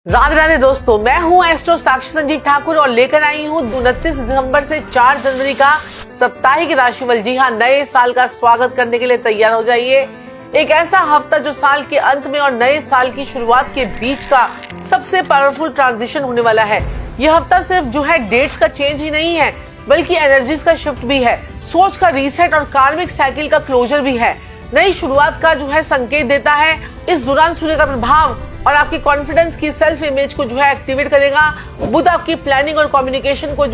राधे राधे दोस्तों, मैं हूं एस्ट्रो साक्षी संजीव ठाकुर और लेकर आई हूं 29 दिसंबर से 4 जनवरी का साप्ताहिक राशिफल। जी हां, नए साल का स्वागत करने के लिए तैयार हो जाइए। एक ऐसा हफ्ता जो साल के अंत में और नए साल की शुरुआत के बीच का सबसे पावरफुल ट्रांजिशन होने वाला है। यह हफ्ता सिर्फ डेट्स का चेंज ही नहीं है, बल्कि एनर्जीज का शिफ्ट भी है, सोच का रीसेट और कार्मिक साइकिल का क्लोजर भी है। नई शुरुआत का संकेत देता है। इस दौरान सूर्य का प्रभाव और आपकी कॉन्फिडेंस की सेल्फ इमेज को एक्टिवेट करेगा। बुध आपकी प्लानिंग और कम्युनिकेशन को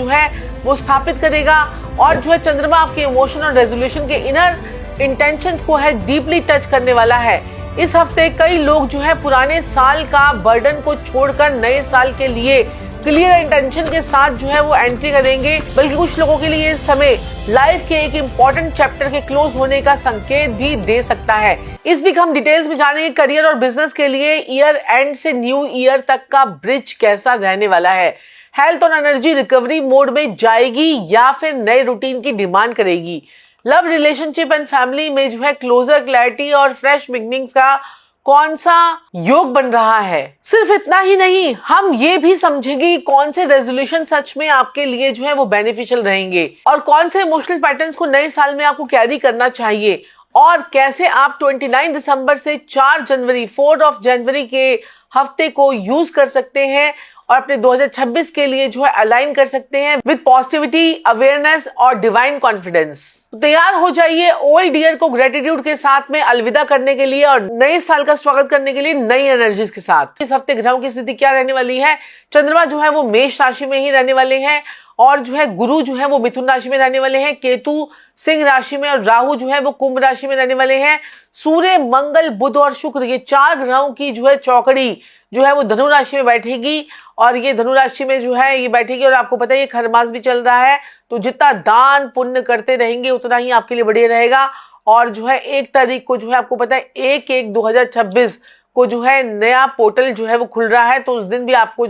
वो स्थापित करेगा और चंद्रमा आपके इमोशन और रेजोल्यूशन के इनर इंटेंशंस को डीपली टच करने वाला है। इस हफ्ते कई लोग पुराने साल का बर्डन को छोड़कर नए साल के लिए क्लियर इंटेंशन के साथ वो एंट्री करेंगे। बल्कि कुछ लोगों के लिए इस समय लाइफ के एक इम्पोर्टेंट चैप्टर के क्लोज होने का संकेत भी दे सकता है। इस वीक हम डिटेल्स में जानेंगे करियर और बिजनेस के लिए ईयर एंड से न्यू ईयर तक का ब्रिज कैसा रहने वाला है। हेल्थ और एनर्जी रिकवरी मोड में जाएगी या फिर नए रूटीन की डिमांड करेगी। लव, रिलेशनशिप एंड फैमिली में क्लोजर, क्लैरिटी और फ्रेश बिगनिंग्स का कौन सा योग बन रहा है। सिर्फ इतना ही नहीं, हम ये भी समझेंगे कौन से रेजोल्यूशन सच में आपके लिए वो बेनिफिशियल रहेंगे और कौन से इमोशनल पैटर्न्स को नए साल में आपको कैरी करना चाहिए और कैसे आप 29 दिसंबर से 4 जनवरी 4 जनवरी के हफ्ते को यूज कर सकते हैं और अपने 2026 के लिए अलाइन कर सकते हैं विद पॉजिटिविटी, अवेयरनेस और डिवाइन कॉन्फिडेंस। तो तैयार हो जाइए ओल्ड ईयर को ग्रेटिट्यूड के साथ में अलविदा करने के लिए और नए साल का स्वागत करने के लिए नई एनर्जीज के साथ। इस हफ्ते ग्रहों की स्थिति क्या रहने वाली है। चंद्रमा वो मेष राशि में ही रहने वाले हैं और गुरु वो मिथुन राशि में रहने वाले हैं, केतु सिंह राशि में और राहु वो कुंभ राशि में रहने वाले हैं। सूर्य, मंगल, बुध और शुक्र, ये 4 ग्रहों की चौकड़ी वो धनु राशि में बैठेगी और ये धनु राशि में ये बैठेगी। और आपको पता है ये खरमास भी चल रहा है, तो जितना दान पुण्य करते रहेंगे उतना ही आपके लिए बढ़िया रहेगा। और 1 तारीख को आपको पता है 1/1/2026 को नया पोर्टल वो खुल रहा है। तो उस दिन भी आपको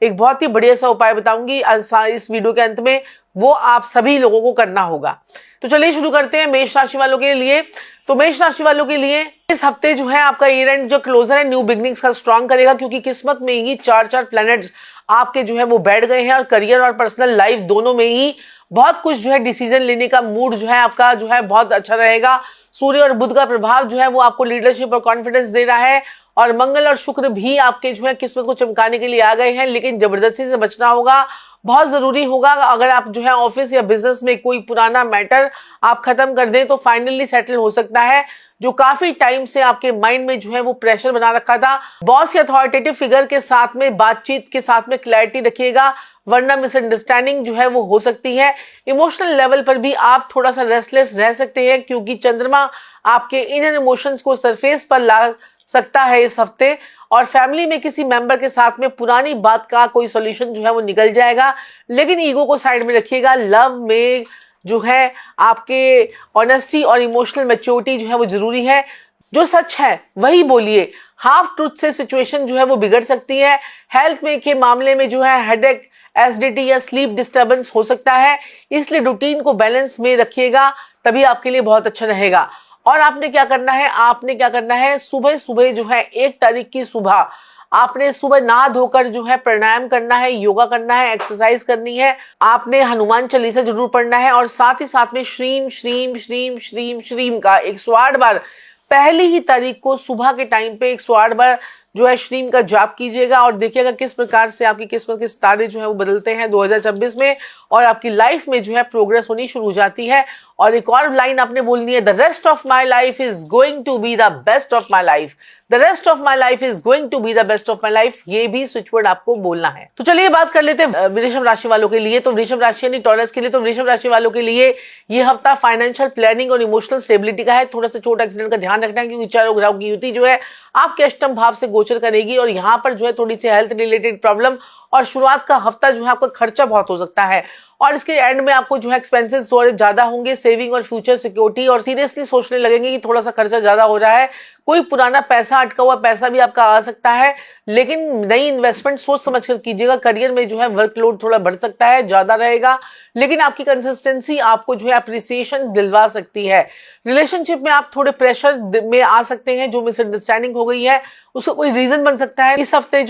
एक बहुत ही बढ़िया सा उपाय बताऊंगी इस वीडियो के अंत में, वो आप सभी लोगों को करना होगा। तो चलिए शुरू करते हैं मेष राशि वालों के लिए। तो मेष राशि वालों के लिए इस हफ्ते आपका ईयर एंड क्लोजर है न्यू बिगनिंग्स का स्ट्रॉन्ग करेगा, क्योंकि किस्मत में ही 4 प्लैनेट्स आपके वो बैठ गए हैं और करियर और पर्सनल लाइफ दोनों में ही बहुत कुछ डिसीजन लेने का मूड आपका बहुत अच्छा रहेगा। सूर्य और बुध का प्रभाव वो आपको लीडरशिप और कॉन्फिडेंस दे रहा है और मंगल और शुक्र भी आपके किस्मत को चमकाने के लिए आ गए हैं, लेकिन जबरदस्ती से बचना होगा, बहुत जरूरी होगा। अगर आप ऑफिस या बिजनेस में कोई पुराना मैटर आप खत्म कर दें तो फाइनली सेटल हो सकता है, जो काफी टाइम से आपके माइंड में वो प्रेशर बना रखा था। बॉस या अथॉरिटेटिव फिगर के साथ में बातचीत के साथ में क्लैरिटी रखिएगा, वरना मिसअंडरस्टैंडिंग वो हो सकती है। इमोशनल लेवल पर भी आप थोड़ा सा रेस्टलेस रह सकते हैं, क्योंकि चंद्रमा आपके इनर इमोशंस को सरफेस पर ला सकता है इस हफ्ते। और फैमिली में किसी मेंबर के साथ में पुरानी बात का कोई सॉल्यूशन वो निकल जाएगा, लेकिन ईगो को साइड में रखिएगा। लव में आपके ऑनेस्टी और इमोशनल मैच्योरिटी वो जरूरी है। जो सच है वही बोलिए, हाफ ट्रूथ से सिचुएशन वो बिगड़ सकती है। हेल्थ में के मामले में हेडेक, एसिडिटी या स्लीप डिस्टर्बेंस हो सकता है, इसलिए रूटीन को बैलेंस में रखिएगा, तभी आपके लिए बहुत अच्छा रहेगा। और आपने क्या करना है सुबह 1 तारीख की सुबह आपने सुबह नहा धोकर प्राणायाम करना है, योगा करना है, एक्सरसाइज करनी है, आपने हनुमान चालीसा जरूर पढ़ना है और साथ ही साथ में श्रीम श्रीम श्रीम श्रीम श्रीम का 108 बार पहली ही तारीख को सुबह के टाइम पे 108 बार श्रीम का जाप कीजिएगा और देखिएगा किस प्रकार से आपकी किस्मत के सितारे वो बदलते हैं 2026 में और आपकी लाइफ में प्रोग्रेस होनी शुरू हो जाती है। और एक और लाइन आपने बोलनी है, the rest of my life is going to be the best of my life, the rest of my life is going to be the best of my life, ये भी स्विच वर्ड आपको बोलना है। तो चलिए बात कर लेते हैं वृषभ राशि वालों के लिए। तो वृषभ राशि यानी टॉरस के लिए, तो वृषभ राशि वालों के लिए ये हफ्ता फाइनेंशियल प्लानिंग और इमोशनल स्टेबिलिटी का है। थोड़ा सा छोटा एक्सीडेंट का ध्यान रखना है, क्योंकि चारों ग्रहों की युति आपके अष्टम भाव से गोचर करेगी और यहाँ पर थोड़ी सी हेल्थ रिलेटेड प्रॉब्लम और शुरुआत का हफ्ता आपका खर्चा बहुत हो सकता है और इसके एंड में आपको एक्सपेंसेस थोड़े ज्यादा होंगे। सेविंग और फ्यूचर सिक्योरिटी और सीरियसली सोचने लगेंगे कि थोड़ा सा खर्चा ज्यादा हो रहा है, कोई पुराना पैसा, अटका हुआ पैसा भी आपका आ सकता है, लेकिन नई इन्वेस्टमेंट सोच समझ कर कीजिएगा। करियर में वर्कलोड थोड़ा बढ़ सकता है, ज्यादा रहेगा, लेकिन आपकी कंसिस्टेंसी आपको अप्रिसिएशन दिलवा सकती है। रिलेशनशिप में आप थोड़े प्रेशर में आ सकते हैं, जो मिसअंडरस्टैंडिंग हो गई है उसका कोई रीजन बन सकता है। इस हफ्ते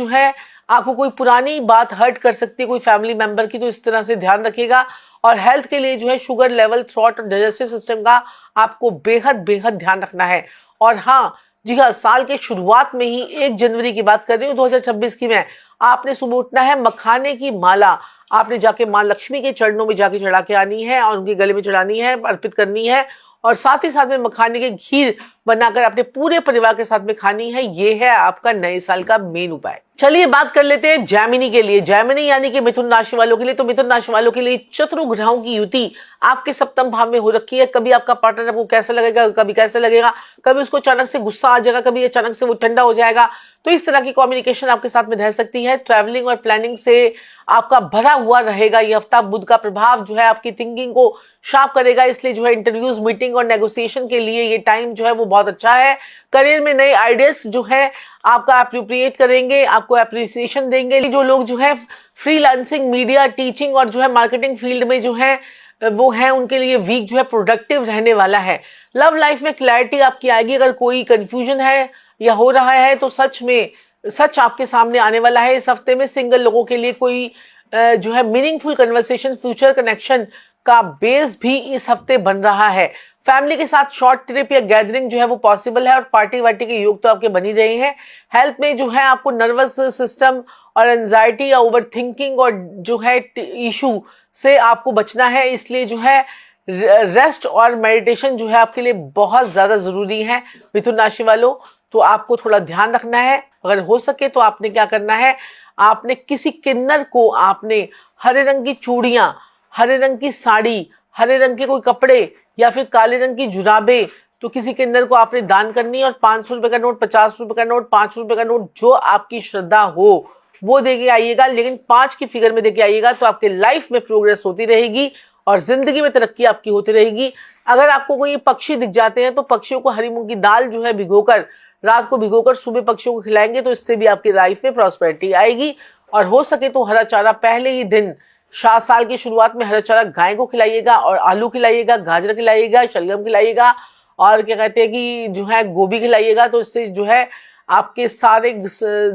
आपको कोई पुरानी बात हर्ट कर सकती है कोई फैमिली मेंबर की, तो इस तरह से ध्यान रखिएगा। और हेल्थ के लिए जो है शुगर लेवल, थ्रोट और डाइजेस्टिव सिस्टम का आपको बेहद बेहद ध्यान रखना है। और हाँ जी हाँ, साल के शुरुआत में ही 1 जनवरी की बात कर रही हूँ 2026 की मैं, आपने सुबह उठना है, मखाने की माला आपने जाके माँ लक्ष्मी के चरणों में जाके चढ़ा के आनी है और उनके गले में चढ़ानी है, अर्पित करनी है। और साथ ही साथ में मखाने की खीर बनाकर अपने पूरे परिवार के साथ में खानी है। ये है आपका नए साल का मेन उपाय। चलिए बात कर लेते हैं जैमिनी के लिए। जैमिनी यानी कि मिथुन राशि वालों के लिए। तो मिथुन राशि वालों के लिए चतुर ग्रहों की युति आपके सप्तम भाव में हो रखी है। कभी आपका पार्टनर आपको कैसा लगेगा, कभी कैसे लगेगा, कभी उसको अचानक से गुस्सा आ जाएगा, कभी अचानक से वो ठंडा हो जाएगा। तो इस तरह की कम्युनिकेशन आपके साथ में रह सकती है। ट्रैवलिंग और प्लानिंग से आपका भरा हुआ रहेगा ये हफ्ता। बुध का प्रभाव जो है आपकी थिंकिंग को शार्प करेगा, इसलिए जो है इंटरव्यूज, मीटिंग और नेगोशिएशन के लिए ये टाइम जो है वो बहुत अच्छा है। करियर में नए आइडियाज जो है आपका अप्रोप्रिएट करेंगे, आपको अप्रिसिएशन देंगे। जो लोग जो है फ्रीलांसिंग, मीडिया, टीचिंग और जो है मार्केटिंग फील्ड में जो है वो है, उनके लिए वीक जो है प्रोडक्टिव रहने वाला है। लव लाइफ में क्लैरिटी आपकी आएगी। अगर कोई कंफ्यूजन है या हो रहा है तो सच आपके सामने आने वाला है। इस हफ्ते में सिंगल लोगों के लिए कोई जो है मीनिंगफुल कन्वर्सेशन, फ्यूचर कनेक्शन का बेस भी इस हफ्ते बन रहा है। फैमिली के साथ शॉर्ट ट्रिप या गैदरिंग जो है वो पॉसिबल है और पार्टी वार्टी के योग तो आपके बन ही रहे हैं। हेल्थ में जो है आपको नर्वस सिस्टम और एंजाइटी या ओवर थिंकिंग और जो है इशू से आपको बचना है, इसलिए जो है रेस्ट और मेडिटेशन जो है आपके लिए बहुत ज्यादा जरूरी है। मिथुन राशि वालों, तो आपको थोड़ा ध्यान रखना है। अगर हो सके तो आपने क्या करना है, आपने किसी किन्नर को आपने हरे रंग की चूड़ियां, हरे रंग की साड़ी, हरे रंग के कोई कपड़े या फिर काले रंग की जुराबे, तो किसी किन्नर को आपने दान करनी है। और 500 रुपए का नोट, 50 रुपए का नोट, 5 रुपए का नोट, जो आपकी श्रद्धा हो वो देके आइएगा, लेकिन 5 की फिगर में देके आइएगा, तो आपके लाइफ में प्रोग्रेस होती रहेगी और जिंदगी में तरक्की आपकी होती रहेगी। अगर आपको कोई पक्षी दिख जाते हैं तो पक्षियों को हरी मूंग की दाल जो है भिगोकर, रात को भिगोकर सुबह पक्षियों को खिलाएंगे, तो इससे भी आपकी लाइफ में प्रॉस्पेरिटी आएगी। और हो सके तो हरा चारा पहले ही दिन, साल की शुरुआत में हरा चारा गाय को खिलाइएगा और आलू खिलाइएगा, गाजर खिलाइएगा, शलगम खिलाइएगा और क्या कहते हैं कि जो है गोभी खिलाइएगा। तो इससे जो है आपके सारे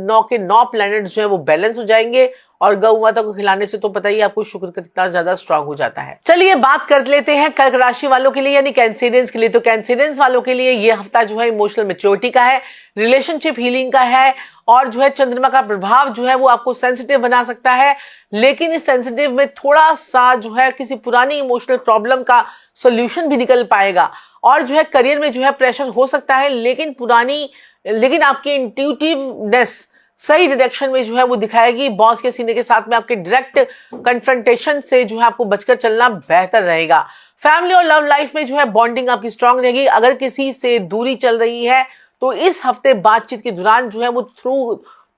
9 के 9 प्लैनेट्स जो है वो बैलेंस हो जाएंगे। और गौ माता को खिलाने से तो पता ही आपको शुक्र कितना ज्यादा स्ट्रांग हो जाता है। चलिए बात कर लेते हैं कर्क राशि वालों के लिए यानी कैंसेरियंस के लिए। तो कैंसेरियंस वालों के लिए ये हफ्ता जो है इमोशनल मैच्योरिटी का है, रिलेशनशिप हीलिंग का है और जो है चंद्रमा का प्रभाव जो है वो आपको सेंसिटिव बना सकता है। लेकिन इस सेंसिटिव में थोड़ा सा जो है किसी पुरानी इमोशनल प्रॉब्लम का सोल्यूशन भी निकल पाएगा। और जो है करियर में जो है प्रेशर हो सकता है, लेकिन आपकी इंट्यूटिवनेस सही डायरेक्शन में जो है वो दिखाएगी। बॉस के सीने के साथ में आपके डायरेक्ट कन्फ्रंटेशन से जो है आपको बचकर चलना बेहतर रहेगा। फैमिली और लव लाइफ में जो है बॉन्डिंग आपकी स्ट्रांग रहेगी। अगर किसी से दूरी चल रही है तो इस हफ्ते बातचीत के दौरान जो है वो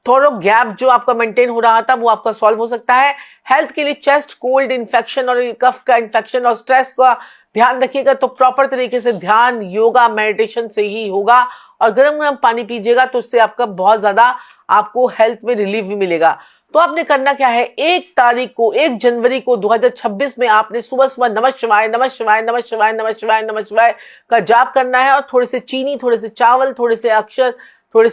थोड़ा गैप जो आपका मेंटेन हो रहा था वो आपका सॉल्व हो सकता है। हेल्थ के लिए चेस्ट, कोल्ड इन्फेक्शन और कफ का इन्फेक्शन और स्ट्रेस का ध्यान रखिएगा। तो प्रॉपर तरीके से ध्यान, योगा, मेडिटेशन से ही होगा। और गर्म गर्म पानी पीजिएगा, तो इससे आपका बहुत ज्यादा आपको हेल्थ में रिलीफ भी मिलेगा। तो आपने करना क्या है, 1 जनवरी को 2026 में आपने सुबह सुबह नमः शिवाय, नमः शिवाय, नमः शिवाय, नमः शिवाय, नमः शिवाय का जाप करना है। और थोड़े से चीनी, थोड़े से चावल, थोड़े से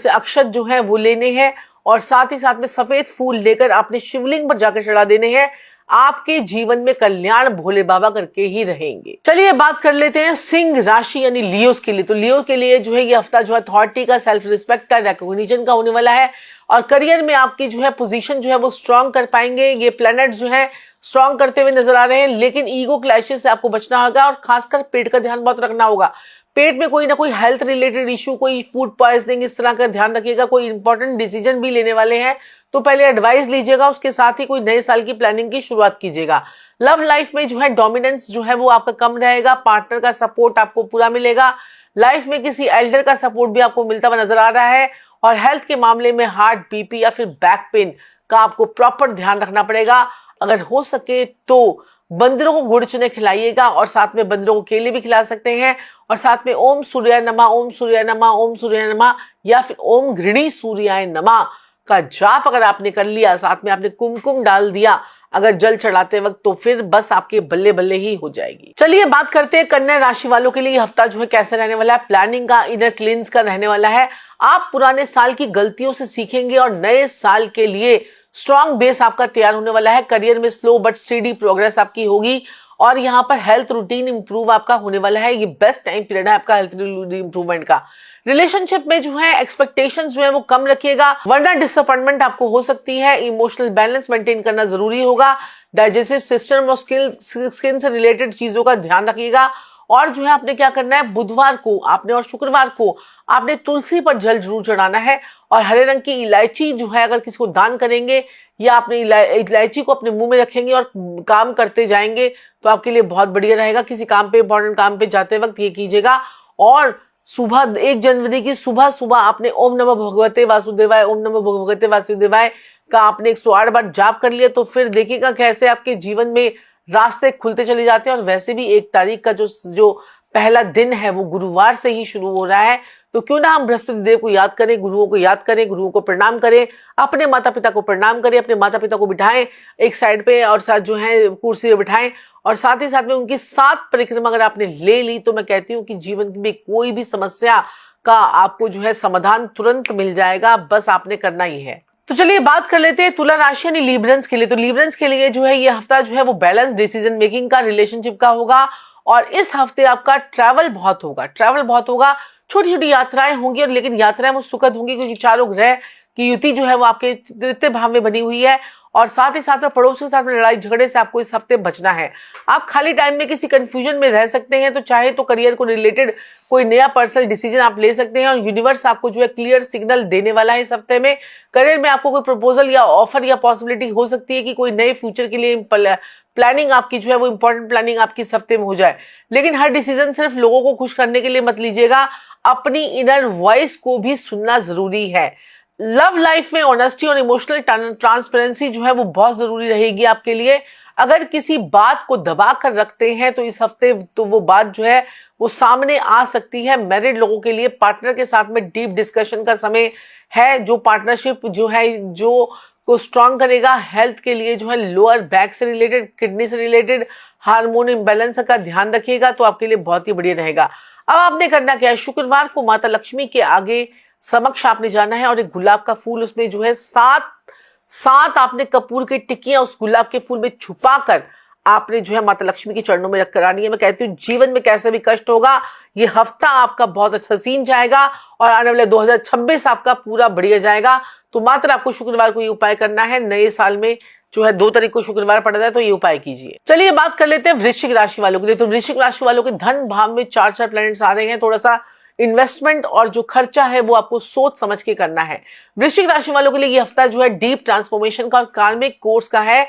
अक्षत जो है वो लेने हैं। और साथ ही साथ में सफेद फूल लेकर आपने शिवलिंग पर जाकर चढ़ा देने हैं। आपके जीवन में कल्याण भोले बाबा करके ही रहेंगे। चलिए बात कर लेते हैं सिंह राशि यानी लियोस के लिए। तो लियो के लिए जो है ये हफ्ता जो है अथॉरिटी का, सेल्फ रिस्पेक्ट का, रिकॉग्निशन का होने वाला है। और करियर में आपकी जो है पोजीशन जो है वो स्ट्रांग कर पाएंगे। ये प्लैनेट जो है स्ट्रांग करते हुए नजर आ रहे हैं, लेकिन ईगो क्लैशेस से आपको बचना होगा। और खासकर पेट का ध्यान बहुत रखना होगा। पेट में कोई ना कोई हेल्थ रिलेटेड इशू, कोई फूड पॉइजनिंग, इस तरह का ध्यान रखिएगा। कोई इंपॉर्टेंट डिसीजन भी लेने वाले हैं तो पहले एडवाइस लीजिएगा, उसके साथ ही कोई नए साल की प्लानिंग की शुरुआत कीजिएगा। लव लाइफ में जो है डोमिनेंस जो है वो आपका कम रहेगा। पार्टनर का सपोर्ट आपको पूरा मिलेगा। लाइफ में किसी एल्डर का सपोर्ट भी आपको मिलता हुआ नजर आ रहा है। और हेल्थ के मामले में हार्ट, बीपी या फिर बैक पेन का आपको प्रॉपर ध्यान रखना पड़ेगा। अगर हो सके तो बंदरों को गुड़ चने खिलाइएगा और साथ में बंदरों को केले भी खिला सकते हैं। और साथ में ओम सूर्याय नमः, ओम सूर्याय नमः, ओम सूर्याय नमः या फिर ओम घृणी सूर्याय नमः का जाप अगर आपने कर लिया, साथ में आपने कुमकुम डाल दिया, अगर जल चढ़ाते वक्त तो फिर बस आपके बल्ले बल्ले ही हो जाएगी। चलिए बात करते हैं कन्या राशि वालों के लिए ये हफ्ता जो है कैसे रहने वाला है। प्लानिंग का, इनर क्लींस का रहने वाला है। आप पुराने साल की गलतियों से सीखेंगे और नए साल के लिए स्ट्रॉन्ग बेस आपका तैयार होने वाला है। करियर में स्लो बट स्टेडी प्रोग्रेस आपकी होगी और यहाँ पर हेल्थ रूटीन इंप्रूव आपका होने वाला है। ये बेस्ट टाइम पीरियड है आपका हेल्थ इंप्रूवमेंट का। रिलेशनशिप में जो है एक्सपेक्टेशंस जो है वो कम रखिएगा वरना डिसअपॉइंटमेंट आपको हो सकती है। इमोशनल बैलेंस मेंटेन करना जरूरी होगा। डाइजेस्टिव सिस्टम और स्किन से रिलेटेड चीजों का ध्यान रखिएगा। और जो है आपने क्या करना है, बुधवार को आपने और शुक्रवार को आपने तुलसी पर जल जरूर चढ़ाना है। और हरे रंग की इलायची जो है अगर किसी को दान करेंगे या आपने इलायची को अपने मुंह में रखेंगे और काम करते जाएंगे तो आपके लिए बहुत बढ़िया रहेगा। किसी काम पे, इंपॉर्टेंट काम पे जाते वक्त ये कीजिएगा। और सुबह 1 जनवरी की सुबह सुबह आपने ओम नमः भगवते वासुदेवाय, ओम नमः भगवते वासुदेवाय का आपने 108 बार जाप कर लिया तो फिर देखिएगा कैसे आपके जीवन में रास्ते खुलते चले जाते हैं। और वैसे भी 1 तारीख का जो पहला दिन है वो गुरुवार से ही शुरू हो रहा है तो क्यों ना हम बृहस्पति देव को याद करें, गुरुओं को याद करें, गुरुओं को प्रणाम करें, अपने माता पिता को प्रणाम करें, अपने माता पिता को बिठाएं एक साइड पे और साथ जो है कुर्सी पे बिठाएं और साथ ही साथ में उनकी 7 परिक्रमा अगर आपने ले ली तो मैं कहती हूँ कि जीवन में कोई भी समस्या का आपको जो है समाधान तुरंत मिल जाएगा। बस आपने करना ही है। तो चलिए बात कर लेते हैं तुला राशि यानी लिब्रंस के लिए। तो लिब्रंस के लिए जो है ये हफ्ता जो है वो बैलेंस डिसीजन मेकिंग का, रिलेशनशिप का होगा। और इस हफ्ते आपका ट्रैवल बहुत होगा, छोटी छोटी यात्राएं होंगी और लेकिन यात्राएं वो सुखद होंगी क्योंकि चारों ग्रह की युति जो है वो आपके तृतीय भाव में बनी हुई है। और साथ ही साथ में पड़ोसियों के साथ में लड़ाई झगड़े से आपको इस हफ्ते बचना है। आप खाली टाइम में किसी कंफ्यूजन में रह सकते हैं तो चाहे तो करियर को रिलेटेड कोई नया पर्सनल डिसीजन आप ले सकते हैं और यूनिवर्स आपको जो है क्लियर सिग्नल देने वाला है इस हफ्ते में। करियर में आपको कोई प्रपोजल या ऑफर या पॉसिबिलिटी हो सकती है कि कोई नए फ्यूचर के लिए प्लानिंग आपकी जो है वो इंपॉर्टेंट प्लानिंग आपकी इस हफ्ते में हो जाए। लेकिन हर डिसीजन सिर्फ लोगों को खुश करने के लिए मत लीजिएगा, अपनी इनर वॉइस को भी सुनना जरूरी है। लव लाइफ में ऑनेस्टी और इमोशनल ट्रांसपेरेंसी जो है वो बहुत जरूरी रहेगी आपके लिए। अगर किसी बात को दबा कर रखते हैं तो इस हफ्ते तो वो बात जो है वो सामने आ सकती है। मैरिड लोगों के लिए पार्टनर के साथ में डीप डिस्कशन का समय है जो पार्टनरशिप जो है जो को स्ट्रांग करेगा। हेल्थ के लिए जो है लोअर बैक से रिलेटेड, किडनी से रिलेटेड हार्मोन इम्बैलेंस का ध्यान रखिएगा तो आपके लिए बहुत ही बढ़िया रहेगा। अब आपने करना क्या है, शुक्रवार को माता लक्ष्मी के आगे समक्ष आपने जाना है और एक गुलाब का फूल उसमें जो है 7 आपने कपूर की टिक्कियां उस गुलाब के फूल में छुपाकर आपने जो है माता लक्ष्मी के चरणों में रख कर आनी है। मैं कहती हूँ जीवन में कैसे भी कष्ट होगा ये हफ्ता आपका बहुत हसीन जाएगा और आने वाले 2026 आपका पूरा बढ़िया जाएगा। तो मात्र आपको शुक्रवार को ये उपाय करना है। नए साल में जो है 2 तारीख को शुक्रवार पड़ता है तो ये उपाय कीजिए। चलिए बात कर लेते हैं वृश्चिक राशि वालों के लिए। तो वृश्चिक राशि वालों के धन भाव में 4 प्लैनेट्स आ रहे हैं। थोड़ा सा इन्वेस्टमेंट और जो खर्चा है वो आपको सोच समझ के करना है। वृश्चिक राशि वालों के लिए ये हफ्ता जो है डीप ट्रांसफॉर्मेशन का और कार्मिक कोर्स का है,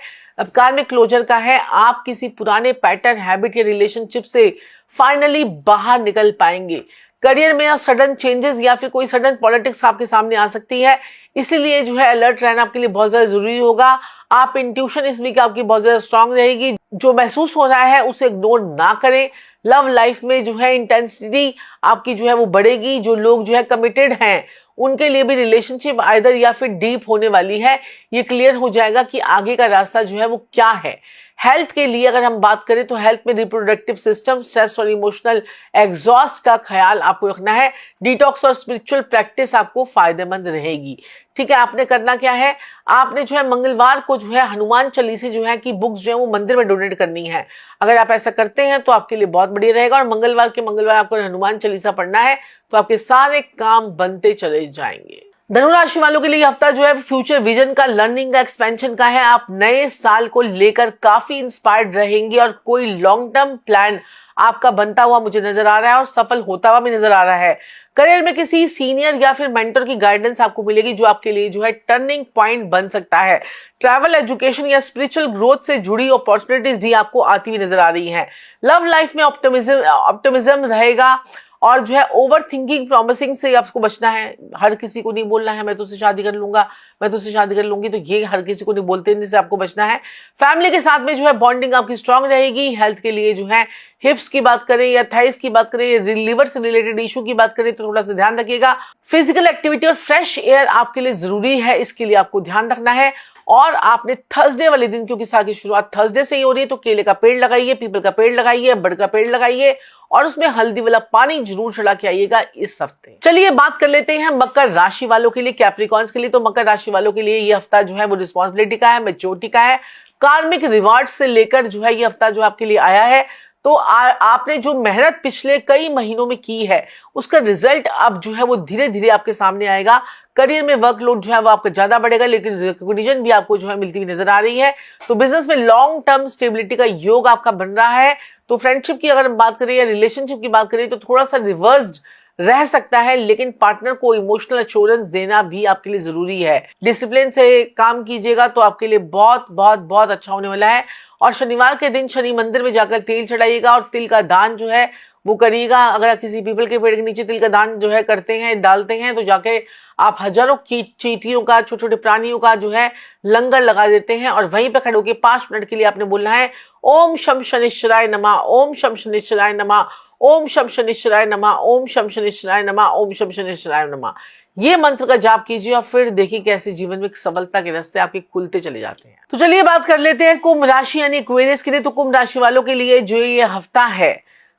कार्मिक क्लोजर का है। आप किसी पुराने पैटर्न, हैबिट या रिलेशनशिप से फाइनली बाहर निकल पाएंगे। करियर में सडन चेंजेस या फिर कोई सडन पॉलिटिक्स आपके सामने आ सकती है, इसीलिए जो है अलर्ट रहना आपके लिए बहुत ज्यादा जरूरी होगा। आप इंट्यूशन इस वीक आपकी बहुत ज्यादा स्ट्रांग रहेगी। जो महसूस हो रहा है उसे इग्नोर ना करें। लव लाइफ में जो है इंटेंसिटी आपकी जो है वो बढ़ेगी। जो लोग जो है कमिटेड हैं उनके लिए भी रिलेशनशिप आइदर या फिर डीप होने वाली है। ये क्लियर हो जाएगा कि आगे का रास्ता जो है वो क्या है। हेल्थ के लिए अगर हम बात करें तो हेल्थ में रिप्रोडक्टिव सिस्टम, स्ट्रेस और इमोशनल एग्जॉस्ट का ख्याल आपको रखना है। डिटॉक्स और स्पिरिचुअल प्रैक्टिस आपको फायदेमंद रहेगी। ठीक है, आपने करना क्या है, आपने जो है मंगलवार को जो है हनुमान चालीसा जो है की बुक्स जो है वो मंदिर में डोनेट करनी है। अगर आप ऐसा करते हैं तो आपके लिए बहुत बढ़िया रहेगा। और मंगलवार आपको हनुमान चालीसा पढ़ना है तो आपके सारे काम बनते चले जाएंगे। धनु राशि वालों के लिए हफ्ता जो है फ्यूचर विजन का, लर्निंग का, एक्सपेंशन का है। आप नए साल को लेकर काफी इंस्पायर्ड रहेंगे और कोई लॉन्ग टर्म प्लान आपका बनता हुआ मुझे नजर आ रहा है और सफल होता हुआ भी नजर आ रहा है। करियर में किसी सीनियर या फिर मेंटर की गाइडेंस आपको मिलेगी जो आपके लिए जो है टर्निंग पॉइंट बन सकता है। ट्रैवल, एजुकेशन या स्पिरिचुअल ग्रोथ से जुड़ी अपॉर्चुनिटीज भी आपको आती हुई नजर आ रही है। लव लाइफ में ऑप्टिमिज्म रहेगा और जो है ओवर थिंकिंग, प्रॉमिसिंग से आपको बचना है। हर किसी को नहीं बोलना है मैं तुझसे शादी कर लूंगा, मैं तुझसे शादी कर लूंगी, तो ये हर किसी को नहीं बोलते, इनसे आपको बचना है। फैमिली के साथ में जो है बॉन्डिंग आपकी स्ट्रांग रहेगी। हेल्थ के लिए जो है हिप्स की बात करें या थाइस की बात करें या लीवर से रिलेटेड इशू की बात करें तो थोड़ा सा ध्यान रखिएगा। फिजिकल एक्टिविटी और फ्रेश एयर आपके लिए जरूरी है, इसके लिए आपको ध्यान रखना है। और आपने थर्सडे वाले दिन, क्योंकि साल की शुरुआत थर्सडे से ही हो रही है, तो केले का पेड़ लगाइए, पीपल का पेड़ लगाइए, बड़ का पेड़ लगाइए और उसमें हल्दी वाला पानी जरूर चढ़ा के आइएगा इस हफ्ते। चलिए बात कर लेते हैं मकर राशि वालों के लिए, कैप्रिकॉर्न्स के लिए। तो मकर राशि वालों के लिए ये हफ्ता जो है वो रिस्पॉन्सिबिलिटी का है, मैच्योरिटी का है, कार्मिक रिवार्ड से लेकर जो है ये हफ्ता जो आपके लिए आया है। तो आपने जो मेहनत पिछले कई महीनों में की है उसका रिजल्ट अब जो है वो धीरे धीरे आपके सामने आएगा। करियर में वर्कलोड जो है वो आपका ज्यादा बढ़ेगा, लेकिन रिकॉग्निशन भी आपको जो है मिलती हुई नजर आ रही है। तो बिजनेस में लॉन्ग टर्म स्टेबिलिटी का योग आपका बन रहा है। तो फ्रेंडशिप की अगर हम बात करें या रिलेशनशिप की बात करें तो थोड़ा सा रिवर्स्ड रह सकता है, लेकिन पार्टनर को इमोशनल एश्योरेंस देना भी आपके लिए जरूरी है। डिसिप्लिन से काम कीजिएगा तो आपके लिए बहुत बहुत बहुत अच्छा होने वाला है। और शनिवार के दिन शनि मंदिर में जाकर तेल चढ़ाइएगा और तिल का दान जो है वो करिएगा। अगर आप किसी पीपल के पेड़ के नीचे तिल का दान जो है करते हैं, डालते हैं, तो जाके आप हजारों चींटियों का, छोटे छोटे प्राणियों का जो है लंगर लगा देते हैं और वहीं पे खड़े होकर 5 मिनट के लिए आपने बोलना है ओम शम शनिश्चराय नमः, ओम शम शनिश्चराय नमः, ओम शम शनिश्चराय नमः, ओम शम शनिश्चराय नमः, ओम शम शनिश्चराय नमः। ये मंत्र का जाप कीजिए और फिर देखिए कैसे जीवन में सफलता के रास्ते आपके खुलते चले जाते हैं। तो चलिए बात कर लेते हैं कुंभ राशि यानी एक्वेरियस के लिए। तो कुंभ राशि वालों के लिए जो ये हफ्ता है,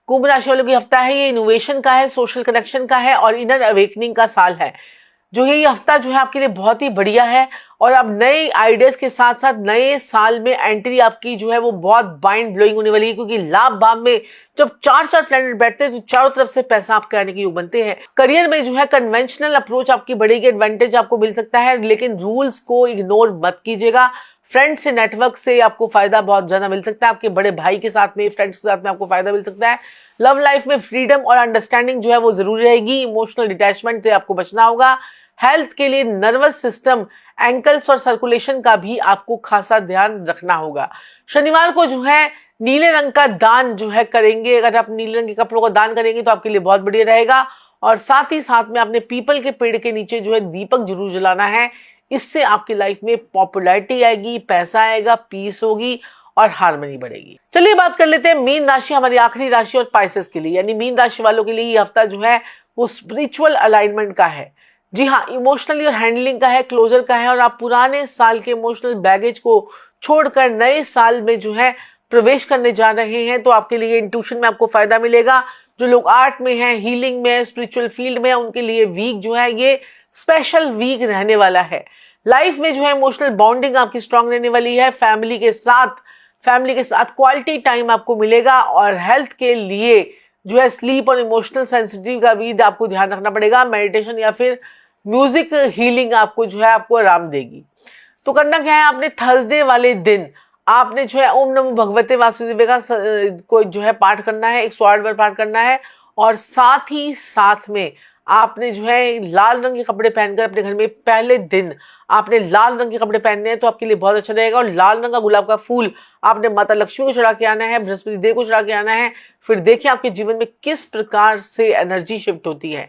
कुंभ राशि वालों की हफ्ता है, ये इनोवेशन का है, सोशल कनेक्शन का है और इनर अवेकनिंग का साल है। जो है ये हफ्ता जो है आपके लिए बहुत ही बढ़िया है और अब नए आइडियाज के साथ साथ नए साल में एंट्री आपकी जो है वो बहुत माइंड ब्लोइंग होने वाली है, क्योंकि लाभ भाव में जब 4 प्लैनेट बैठते हैं तो चारों तरफ से पैसा आपके आने के योग बनते हैं। करियर में जो है कन्वेंशनल अप्रोच आपकी बढ़ेगी, एडवांटेज आपको मिल सकता है, लेकिन रूल्स को इग्नोर मत कीजिएगा। फ्रेंड्स से, नेटवर्क से आपको फायदा बहुत ज्यादा मिल सकता है। आपके बड़े भाई के साथ में, फ्रेंड्स के साथ में आपको फायदा मिल सकता है। लव लाइफ में फ्रीडम और अंडरस्टैंडिंग जो है वो जरूरी रहेगी। इमोशनल डिटैचमेंट से आपको बचना होगा। हेल्थ के लिए नर्वस सिस्टम, एंकल्स और सर्कुलेशन का भी आपको खासा ध्यान रखना होगा। शनिवार को जो है नीले रंग का दान जो है करेंगे, अगर आप नीले रंग के कपड़ों का दान करेंगे तो आपके लिए बहुत बढ़िया रहेगा। और साथ ही साथ में आपने पीपल के पेड़ के नीचे जो है दीपक जरूर जलाना है। इससे आपकी लाइफ में पॉपुलैरिटी आएगी, पैसा आएगा, पीस होगी और हार्मनी बढ़ेगी। चलिए बात कर लेते हैं मीन राशि, हमारी आखिरी राशि और पाइसेस के लिए। यानी मीन राशि वालों के लिए ये हफ्ता जो है वो स्पिरिचुअल अलाइनमेंट का है। जी हाँ, इमोशनली और हैंडलिंग का है, क्लोजर का है और आप पुराने साल के इमोशनल बैगेज को छोड़कर नए साल में जो है प्रवेश करने जा रहे हैं। तो आपके लिए इंट्यूशन में आपको फायदा मिलेगा। जो लोग आर्ट में हैं, हीलिंग में, स्पिरिचुअल फील्ड में, उनके लिए वीक जो है ये स्पेशल वीक रहने वाला है। लाइफ में जो है इमोशनल बॉन्डिंग आपकी स्ट्रांग रहने वाली है। फैमिली के साथ क्वालिटी टाइम आपको मिलेगा और हेल्थ के लिए जो है स्लीप और इमोशनल सेंसिटिव का भी आपको ध्यान रखना पड़ेगा। मेडिटेशन या फिर म्यूजिक हीलिंग आपको जो है आपको आराम देगी। तो करना क्या है, आपने थर्सडे वाले दिन आपने जो है ओम नमो भगवते वासुदेवाय का को जो है पाठ करना है, 108 बार पाठ करना है। और साथ ही साथ में आपने जो है लाल रंग के कपड़े पहनकर अपने घर में पहले दिन आपने लाल रंग के कपड़े पहनने हैं तो आपके लिए बहुत अच्छा रहेगा। और लाल रंग का गुलाब का फूल आपने माता लक्ष्मी को चढ़ा के आना है, बृहस्पति देव को चढ़ा के आना है। फिर देखिए आपके जीवन में किस प्रकार से एनर्जी शिफ्ट होती है।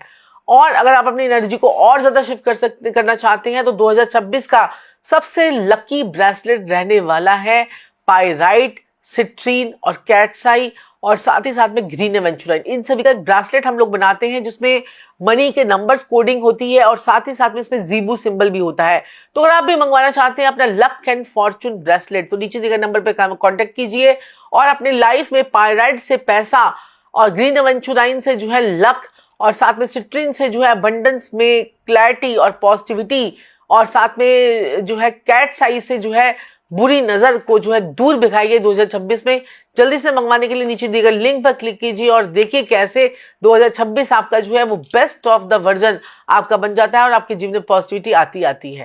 और अगर आप अपनी एनर्जी को और ज्यादा शिफ्ट करना चाहते हैं तो 2026 का सबसे लकी ब्रेसलेट रहने वाला है पाइराइट, सिट्रीन और कैट्साई और साथ ही साथ में ग्रीन एवेंचुराइन। इन सभी का एक ब्रेसलेट हम लोग बनाते हैं जिसमें मनी के नंबर्स कोडिंग होती है और साथ ही साथ में इसमें जीबू सिंबल भी होता है। तो अगर आप भी मंगवाना चाहते हैं अपना लक एंड फॉर्चून ब्रेसलेट तो नीचे दिए गए नंबर पर कांटेक्ट कीजिए और अपने लाइफ में पाइराइट से पैसा और ग्रीन एवेंचुराइन से जो है लक और साथ में सिट्रीन से जो है अबंडेंस में क्लैरिटी और पॉजिटिविटी और साथ में जो है कैट्स आई से जो है बुरी नजर को जो है दूर भिगाइए 2026 में। जल्दी से मंगवाने के लिए नीचे दिए गए लिंक पर क्लिक कीजिए और देखिए कैसे 2026 आपका जो है वो बेस्ट ऑफ द वर्जन आपका बन जाता है और आपके जीवन में पॉजिटिविटी आती है।